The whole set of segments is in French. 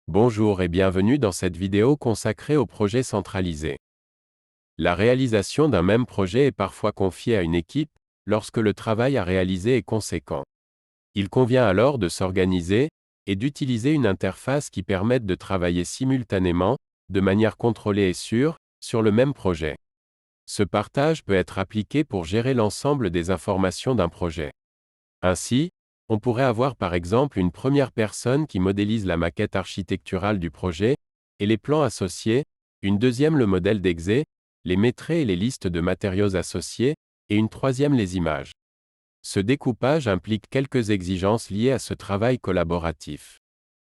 Bonjour et bienvenue dans cette vidéo consacrée au projet centralisé. La réalisation d'un même projet est parfois confiée à une équipe, lorsque le travail à réaliser est conséquent. Il convient alors de s'organiser, et d'utiliser une interface qui permette de travailler simultanément, de manière contrôlée et sûre, sur le même projet. Ce partage peut être appliqué pour gérer l'ensemble des informations d'un projet. Ainsi, on pourrait avoir par exemple une première personne qui modélise la maquette architecturale du projet, et les plans associés, une deuxième le modèle d'exé, les métraits et les listes de matériaux associés, et une troisième les images. Ce découpage implique quelques exigences liées à ce travail collaboratif.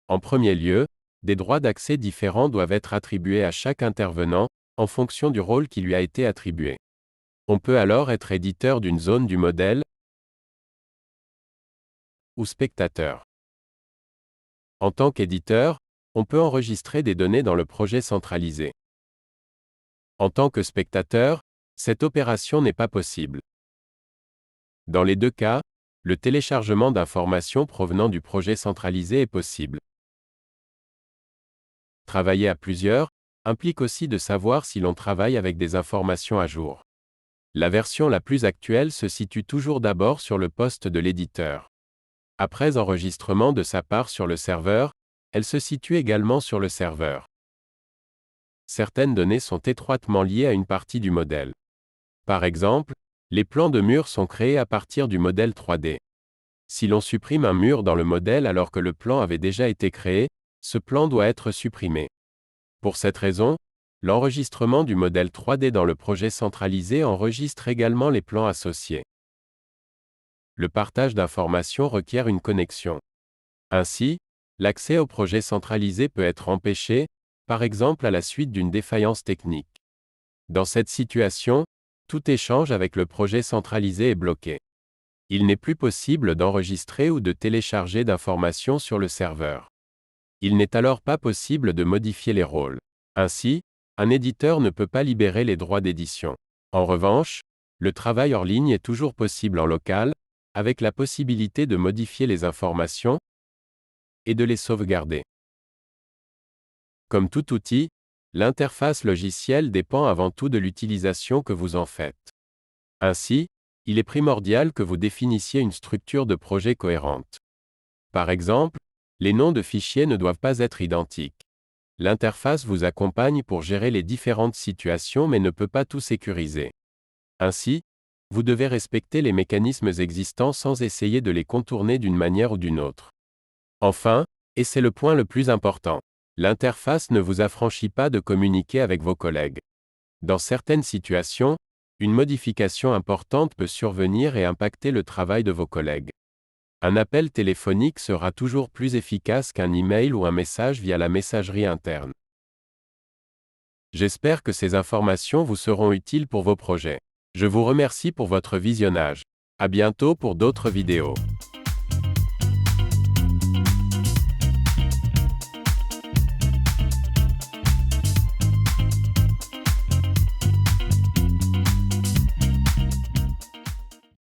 En premier lieu, des droits d'accès différents doivent être attribués à chaque intervenant, en fonction du rôle qui lui a été attribué. On peut alors être éditeur d'une zone du modèle, ou spectateur. En tant qu'éditeur, on peut enregistrer des données dans le projet centralisé. En tant que spectateur, cette opération n'est pas possible. Dans les deux cas, le téléchargement d'informations provenant du projet centralisé est possible. Travailler à plusieurs implique aussi de savoir si l'on travaille avec des informations à jour. La version la plus actuelle se situe toujours d'abord sur le poste de l'éditeur. Après enregistrement de sa part sur le serveur, elle se situe également sur le serveur. Certaines données sont étroitement liées à une partie du modèle. Par exemple, les plans de murs sont créés à partir du modèle 3D. Si l'on supprime un mur dans le modèle alors que le plan avait déjà été créé, ce plan doit être supprimé. Pour cette raison, l'enregistrement du modèle 3D dans le projet centralisé enregistre également les plans associés. Le partage d'informations requiert une connexion. Ainsi, l'accès au projet centralisé peut être empêché, par exemple à la suite d'une défaillance technique. Dans cette situation, tout échange avec le projet centralisé est bloqué. Il n'est plus possible d'enregistrer ou de télécharger d'informations sur le serveur. Il n'est alors pas possible de modifier les rôles. Ainsi, un éditeur ne peut pas libérer les droits d'édition. En revanche, le travail hors ligne est toujours possible en local, avec la possibilité de modifier les informations et de les sauvegarder. Comme tout outil, l'interface logicielle dépend avant tout de l'utilisation que vous en faites. Ainsi, il est primordial que vous définissiez une structure de projet cohérente. Par exemple, les noms de fichiers ne doivent pas être identiques. L'interface vous accompagne pour gérer les différentes situations mais ne peut pas tout sécuriser. Ainsi, vous devez respecter les mécanismes existants sans essayer de les contourner d'une manière ou d'une autre. Enfin, et c'est le point le plus important, l'interface ne vous affranchit pas de communiquer avec vos collègues. Dans certaines situations, une modification importante peut survenir et impacter le travail de vos collègues. Un appel téléphonique sera toujours plus efficace qu'un email ou un message via la messagerie interne. J'espère que ces informations vous seront utiles pour vos projets. Je vous remercie pour votre visionnage. À bientôt pour d'autres vidéos.